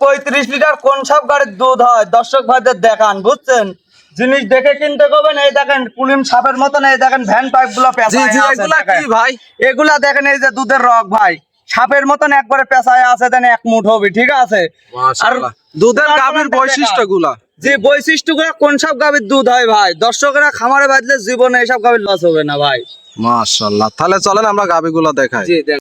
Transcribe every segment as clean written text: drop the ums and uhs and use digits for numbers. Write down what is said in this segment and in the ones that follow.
35 litre কোন সব গাড়ির দুধ হয় দর্শক ভাইদের দেখান, বুঝছেন? জিনিস দেখে কিনতে করবেন। এই দেখেন কুলিম সাপের মতন, এই দেখেন ভ্যান পাইপ গুলো ভাই এগুলা দেখেন, এই যে দুধের রগ ভাই সাপের মতন একবারে পেঁচায় আছে, দেন এক মুঠ হবে, ঠিক আছে? আর দুধের গাভীর বৈশিষ্ট্যগুলা, যে বৈশিষ্ট্যগুলো কোন সব গাভীর দুধ হয় ভাই, দর্শকরা খামারে বাঁধলে জীবনে এইসব গাভীর লস হবে না ভাই। মাশাআল্লাহ। তাহলে চলেন আমরা গাভীগুলো দেখাই। জি দেখ।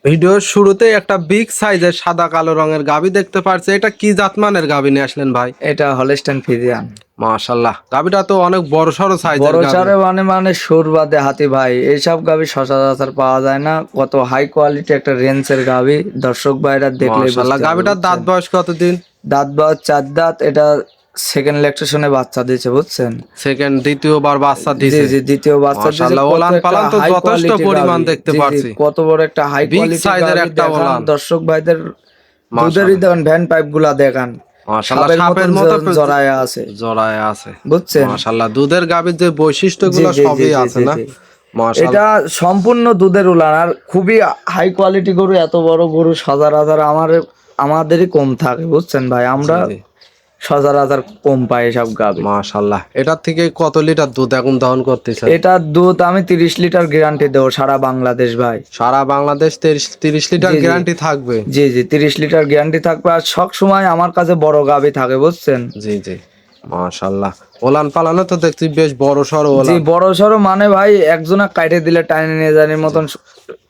ভিডিওর শুরুতে একটা বিগ সাইজের সাদা কালো রঙের গাভী দেখতে পাচ্ছি। এটা কি জাতমানের গাভী নিয়ে আসলেন ভাই? এটা হলস্টাইন ফ্রিজিয়ান। মাশাআল্লাহ, গাভীটা তো অনেক বড় সড়ো সাইজের বড় গাভী। সড়ো মানে সুর বাদে হাতি ভাই, এইসব গাভী সচরাচর পাওয়া যায় না। কত হাই কোয়ালিটি একটা রেঞ্জের গাভী, দর্শক ভাইরা দেখলে মাশাআল্লাহ। গাভীটার দাঁত বয়স কতদিন? দাঁত বয়স 4 দাঁত। এটা সেকেন্ড ল্যাকটেশনে বাচ্চা দিয়েছে, বুঝছেন? সেকেন্ড দ্বিতীয়বার বাচ্চা দিয়েছে। জি জি, দ্বিতীয় বাচ্চা দিয়েছে। মাশাআল্লাহ, ওলান পালান তো যথেষ্ট পরিমাণ দেখতে পাচ্ছি। কত বড় একটা হাই কোয়ালিটি সাইজের একটা ওলান। দর্শক ভাইদের দুধেরই দেখেন ভ্যান পাইপ গুলা দেখেন, মাশাআল্লাহ, সাপের মতো জড়ায় আছে, বুঝছেন? মাশাআল্লাহ, দুধের গাভীর যে বৈশিষ্ট্যগুলো সবই আছে না? এটা সম্পূর্ণ দুধের উলান, আর খুবই হাই কোয়ালিটি গরু। এত বড় গরু সচরাচর আমাদেরই কম থাকে, বুঝছেন ভাই? আমরা সচরাচর কম পাই এসব গাভী। মাশাআল্লাহ। এটার থেকে কত লিটার দুধ এখন দহন করতেছে? এটার দুধ আমি 30 লিটার গ্যারান্টি দেবো সারা বাংলাদেশ ভাই। সারা বাংলাদেশ 30 লিটার গ্যারান্টি থাকবে? জি জি, 30 লিটার গ্যারান্টি থাকবে। আর সব সময় আমার কাছে বড় গাভী থাকে, বুঝছেন? জি জি, মাশাআল্লাহ। ওলান পালানো তো দেখছি বেশ বড় সড়ো ওলান। জি, বড় সড়ো মানে ভাই একজনা কাটে দিলে টাইনে নিয়ে যাওয়ার মতন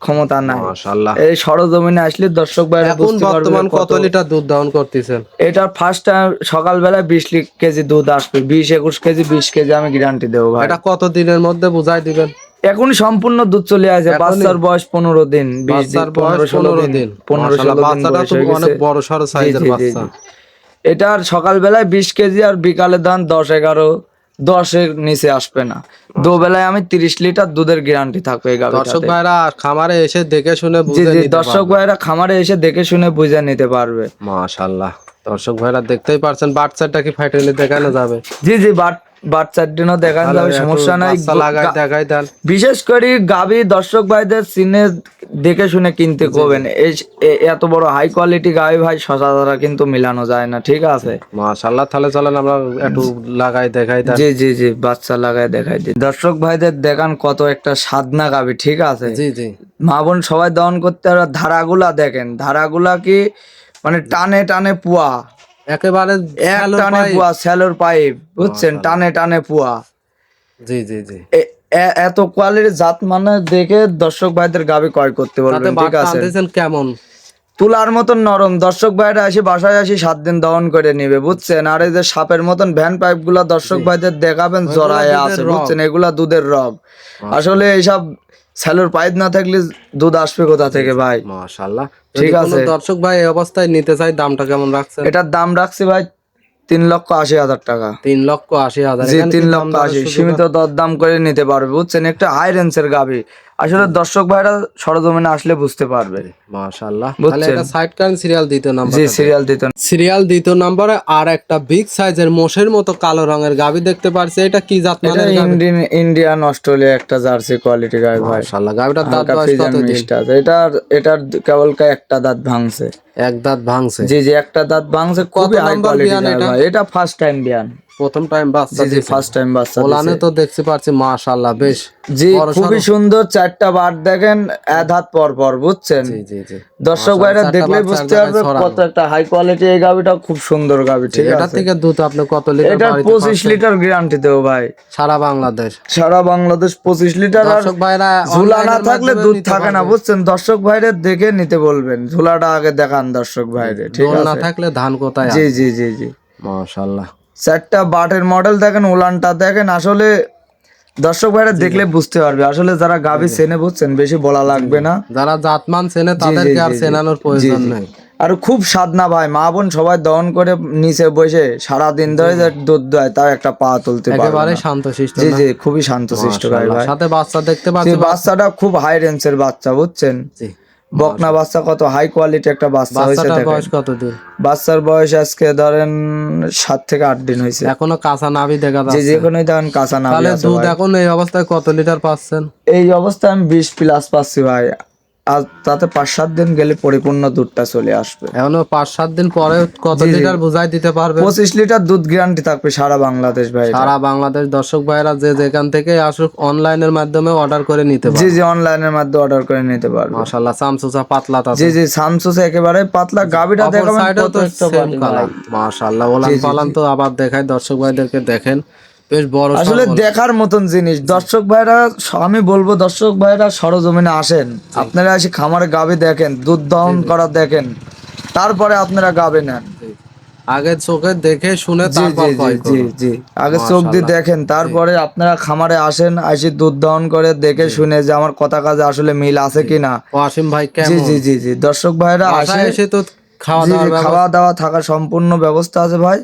ক্ষমতা নাই। মাশাআল্লাহ। এই সরজমিনে আসলে দর্শক ভাই এখন বর্তমান কত লিটার দুধ দহন করতেছেন? এটা ফার্স্ট টাইম সকালবেলা 20 কেজি দুধ আসবে, 20-21 কেজি 20 কেজি আমি গ্যারান্টি দেবো ভাই। এটা কত দিনের মধ্যে বুঝাই দিবেন? এখন সম্পূর্ণ দুধ চলে আসে। বাচ্চার বয়স 15 দিন, 20 দিন, 15-16 দিন, 15-16 দিন। বাচ্চাটা তো অনেক বড় সড়ো সাইজের বাচ্চা। এটার সকালবেলায় 20 কেজি আর বিকালে দান 10-11, 10-এর নিচে আসবে না। দুবেলায় আমি 30 লিটার দুধের গ্যারান্টি থাকবে এই গাভীটাতে। দর্শক ভাইরা খামারে এসে দেখে শুনে বুঝে জি জি, নিতে পারবে। দর্শক ভাইরা খামারে এসে দেখে শুনে বুঝে নিতে পারবে। মাশাআল্লাহ, দর্শক ভাইরা দেখতেই পারছেন বাচ্চাটা কি ফাইটালি দেখানো যাবে? জি জি, বাচ্চার জন্য দেখানো যাবে, সমস্যা নাই। দেখাই দেন। বিশেষ করে গাভী দর্শক ভাইদের চিনে দেখে শুনে কিনতে করবেন। এত বড় হাই কোয়ালিটি গাভী ভাই সচরাচর কিন্তু মিলানো যায় না, ঠিক আছে? মাশাআল্লাহ। তাহলে চলেন আমরা একটু লাগাই দেখাই দেন। জি জি জি, বাচ্চা লাগাই দেখাই দিই। দর্শক ভাইদের দেখান কত একটা সাদনা গাভী, ঠিক আছে? জি জি, মা বোন সবাই দহন করতে পারবে। ধারাগুলা দেখেন, ধারাগুলা কি মানে টানে টানে পুয়া, একেবারে এক টানে পুয়া, স্যালোর পাইপ, বুঝছেন? টানে টানে পুয়া। জি জি জি, এত কোয়ালিটির জাত মানে দেখে দর্শক ভাইদের গাভী ক্রয় করতে পারবেন, ঠিক আছে? কেমন তুলার মতন নরম। দর্শক ভাইরা আসি বাসায় আসি 7 দিন দহন করে নিবে, বুঝছেন? আর এই যে সাপের মতন ভ্যান পাইপ গুলা দর্শক ভাইদের দেখাবেন জড়ায় আছে, বুঝছেন? এগুলা দুধের রগ। আসলে এইসব স্যালোর পাইপ না থাকলে দুধ আসবে কোথা থেকে ভাই? মাশাআল্লাহ। ঠিক আছে, দর্শক ভাই এই অবস্থায় নিতে চাই, দামটা কেমন রাখছেন? এটার দাম রাখছি ভাই 3,80,000 টাকা। 3,80,000? জি, 3,80,000 সীমিত দরদাম করে নিতে পারবে, বুঝছেন? একটা হাই রেঞ্জের গাভী। আসলে দর্শক ভাইরা সরজমিনে আসলে বুঝতে পারবে। মাশাআল্লাহ। তাহলে এটা সাইড কারেন্ট সিরিয়াল দ্বিতীয় নাম্বার। জি, সিরিয়াল দ্বিতীয় নম্বরে আর একটা বিগ সাইজের মোষের মতো কালো রঙের গাভী দেখতে পারছি। এটা কি জাত মানের গাভী? ইন্ডিয়ান অস্ট্রেলিয়া একটা জার্সি কোয়ালিটি গাভী ভাই। মাশাআল্লাহ। গাভীটার দাঁত বয়স কত দিন? এটার কেবল একটা দাঁত ভাঙছে। এক দাঁত ভাঙছে? জি জি, একটা দাঁত ভাঙছে। খুবই হাই কোয়ালিটি ভাই। এটা ফার্স্ট টাইম বিয়ান, প্রথম টাইম বাচ্চা। জি, ফার্স্ট টাইম বাচ্চা। ওলানে তো দেখতে পাচ্ছি মাশাআল্লাহ বেশ। জি, খুবই সুন্দর। 4টা বার দেখেন এক হাত পর পর, বুঝছেন? জি জি জি, দর্শক ভাইরা দেখলে বুঝতে পারবে কত একটা হাই কোয়ালিটি এই গাভীটা। খুব সুন্দর গাভী, ঠিক আছে? এটা থেকে দুধ আপনি কত লিটার? এটা 25 লিটার গ্যারান্টি দেবো ভাই। সারা বাংলাদেশ? সারা বাংলাদেশ 25 লিটার। আর দর্শক ভাইরা ঝুলা না থাকলে দুধ থাকে না, বুঝছেন? দর্শক ভাইরে দেখে নিতে বলবেন, ঝুলাটা আগে দেখান দর্শক ভাইরে, ঠিক আছে? না থাকলে ধান কোথায়? জি জি জি জি, মাশাআল্লাহ। 4টা বাটের মডেল দেখেন, উলানটা দেখেন। আসলে দর্শক ভাইরা দেখলে বুঝতে পারবে। আসলে যারা গাভী চেনে, বুঝছেন? বেশি বলা লাগবে না। যারা জাতমান চেনে তাদেরকে আর চেনানোর প্রয়োজন নেই। আর খুব সাধনা ভাই, মা বোন সবাই দহন করে নিচে বসে সারা দিন ধরে দুধ দেয়, তাও একটা পা তুলতে পারে। একেবারে শান্তশিষ্ট। জি জি, খুবই শান্তশিষ্ট গাভী ভাই। সাথে বাচ্চা দেখতে পাচ্ছি। বাচ্চাটা খুব হাই রেঞ্জের বাচ্চা, বুঝছেন? জি, বকনা বাচ্চা কত হাই কোয়ালিটি একটা বাচ্চা হয়েছে বাচ্চাটার দেখেন। বয়স কতদিন? বাচ্চার বয়স আজকে ধরেন 7 থেকে 8 দিন হয়েছে। এখনো কাঁচা নাভি দেখা যে যাচ্ছে। যেখানেই দেখেন কাঁচা নাভি তাহলে আছে দুধ ভাই। এখন এই অবস্থায় কত লিটার পাচ্ছেন? এই অবস্থায় আমি 20 প্লাস পাচ্ছি ভাই, আর তাতে 5-7 দিন গেলে পরিপূর্ণ দুধটা চলে আসবে। এখনো 5-7 দিন পরে কত জি, জি। লিটার বুঝাই দিতে পারবে? 25 লিটার দুধ গ্যারান্টি থাকবে সারা বাংলাদেশ ভাই। সারা বাংলাদেশ দর্শক ভাইরা যে যেখান থেকে আসুক অনলাইনের মাধ্যমে অর্ডার করে নিতে জি পারবে। জি, অনলাইনের মাধ্যমে অর্ডার করে নিতে পারবে। মাশাআল্লাহ, চামচুচা পাতলা জি তাতে। জি, সামসুসে একেবারে পাতলা। গাবিটা অপর দেখাবেন সাইডেও কত তো একটা সেম body কালার। ভাই। মাশাআল্লাহ, ওলান জি, জি, পালান জি। তো আবার দেখায় দর্শক ভাইদেরকে, দেখেন বেশ বড় আসলে দেখার মতন জিনিস। দর্শক ভাইরা, আমি বলবো দর্শক ভাইরা সরজমিনে আসেন, আপনারা এসে খামারে গাবি দেখেন, দুধ দহন করা দেখেন, তারপরে আপনারা গাবি নেন। আগে চোখে দেখে শুনে জি তারপর জি জি ক্রয় জি করুন। জি, আগে চোখ দিয়ে মাশাআল্লাহ। দেখেন, তারপরে আপনারা খামারে আসেন, এসে দুধ দহন করে দেখে শুনে যে আমার কথা কাজে আসলে মিল আছে কিনা। ওয়াসিম ভাই জি কেমন? জি জি জি, দর্শক ভাইরা আসে। বাসায় এসে তো খাওয়া জি জি, দাওয়ার খাওয়া দাওয়া থাকার সম্পূর্ণ ব্যবস্থা আছে ভাই।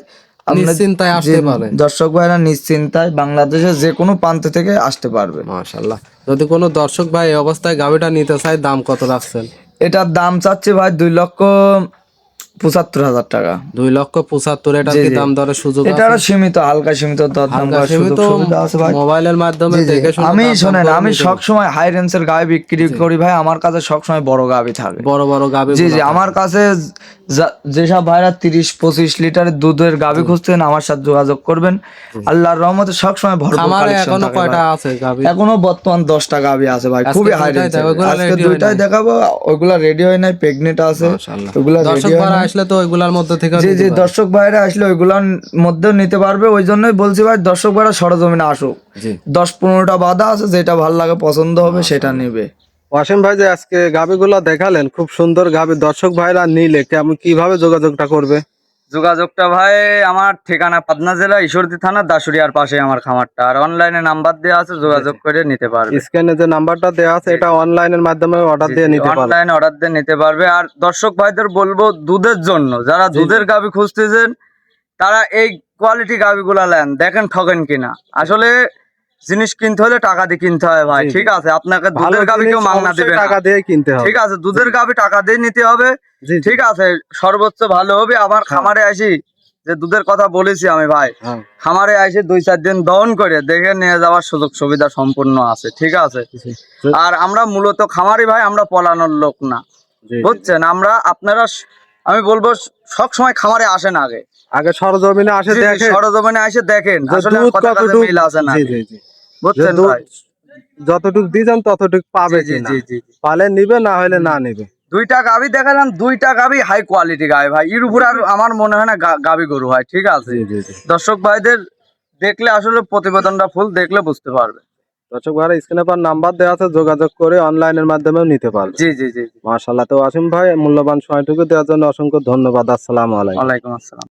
আপনি নিশ্চিন্তায় জি, আসতে পারে। দর্শক ভাইরা নিশ্চিন্তায় বাংলাদেশের যে কোনো প্রান্ত থেকে আসতে পারবে। মাশাআল্লাহ। যদি কোনো দর্শক ভাই এই অবস্থায় গাভিটা নিতে চায়, দাম কত রাখছেন? এটার দাম চাচ্ছে ভাই 2,75,000 টাকা। 2,75,000। এটার জি কি জি, দাম দরে সুযোগ এটা আছে? সীমিত, হালকা সীমিত দরদাম হালকা করার সুযোগ সীমিত সুবিধা আছে ভাই। মোবাইলের মাধ্যমে জি জি, দেখে শুনে আমি দাম শোনেন, করে আমি নিতে সব সময় হাই রেঞ্জের গাবি বিক্রি করি ভাই। আমার কাছে সব সময় বড় গাবি থাকে। বড় বড় গাভি। জি জি, আমার কাছে যেসব ভাইরা 30-25 লিটারের দুধের গাবি খুঁজছেন আমার সাথে যোগাযোগ করবেন। আল্লাহর রহমতে সবসময় ভরপুর খামারে কালেকশন এখনো থাকে কয়টা ভাই। আছে গাভি? এখনো বর্তমান 10টা গাবি আছে ভাই, আজকে খুবই হাই দুইটাই রেঞ্জের। দেখাবো, ওইগুলা আজকে ready হয় 2টাই নাই। দেখাবো, ওইগুলা রেডি হয় নাই, প্রেগনেন্ট আছে, মাশাআল্লাহ। ওইগুলা দর্শক রেডি হয় ভাইরা নাই। আসলে তো ওইগুলার মধ্যে থেকে জি জি, দর্শক ভাইরা আসলে ওইগুলার মধ্যেও নিতে পারবে। ওই জন্যই বলছি ভাই, দর্শক ভাইরা সরজমিনে আসুক। জি। 10-15টা বাধা আছে, যেটা ভালো লাগে পছন্দ হবে সেটা নিবে। ওয়াসিম ভাই, যে আজকে গাভিগুলো দেখালেন, খুব সুন্দর গাভি, দর্শক ভাইরা নিলে কেমন কিভাবে যোগাযোগটা করবে? যোগাযোগটা ভাই, আমার ঠিকানা পাবনা জেলা ঈশ্বরদী থানা দাসুরিয়ার পাশে আমার খামারটা, আর অনলাইনে নাম্বার দেওয়া আছে, যোগাযোগ করে নিতে পারবে। স্ক্রিনে যে নাম্বারটা দেওয়া আছে, এটা অনলাইনের মাধ্যমে অর্ডার দিয়ে নিতে পারবে। অনলাইনে অর্ডার দিয়ে নিতে পারবে। আর দর্শক ভাইদের বলবো, দুধের জন্য যারা দুধের গাভি খুঁজতেছেন, তারা এই কোয়ালিটি গাভিগুলা নেন, দেখেন ঠকেন কিনা। আসলে জিনিস কিনতে হলে টাকা দিয়ে কিনতে হয় ভাই, ঠিক আছে? আপনাকে দুধের গাভি কেউ মাংনা দিবে না, টাকা দিয়ে কিনতে হবে। ঠিক আছে? দুধের গাভি টাকা দিয়ে নিতে হবে, জি, জি। ঠিক আছে? সর্বোচ্চ ভালো হবে। আমার খামারে আসি, যে দুধের কথা বলেছি আমি ভাই, হ্যাঁ। খামারে আসি 2-4 দিন দহন করে দেখে নিয়ে যাওয়ার সুযোগ সুবিধা সম্পূর্ণ আছে, ঠিক আছে? জি, আর আমরা মূলত খামারি ভাই, আমরা পলানোর লোক না, জি। বুঝছেন? আপনারা আমি বলবো সব সময় খামারে আসেন, আগে আগে সরজমিনে আসে জি জি, দেখে সরজমিনে এসে দেখেন যে আসলে দুধ কথা কাজে কতটুক। মিল আছে না, জি, জি, জি। বুঝছেন যে দুধ ভাই? যতটুক দিয়েছেন ততটুক পাবে জি কিনা, জি জি জি। পালে নিবে, না হলে না নিবে। 2টা গাভি দেখালাম, 2টা গাভি হাই কোয়ালিটি গাভি ভাই। এর উপর আর আমার মনে হয় না গাভি গরু হয়, ঠিক আছে? জি, জি, জি। দর্শক ভাইদের দেখলে আসলে প্রতিবেদনটা ফুল দেখলে বুঝতে পারবে। দর্শক ভাইরা স্ক্রিনে পর নাম্বার দেওয়া আছে, যোগাযোগ করে অনলাইনের মাধ্যমেও নিতে পারবে। জি জি জি জি। মাশাআল্লাহ। তো ওয়াসিম ভাই, মূল্যবান সময়টুকু দেওয়ার জন্য অসংখ্য ধন্যবাদ। আসসালামু আলাইকুম। ওয়ালাইকুম আসসালাম।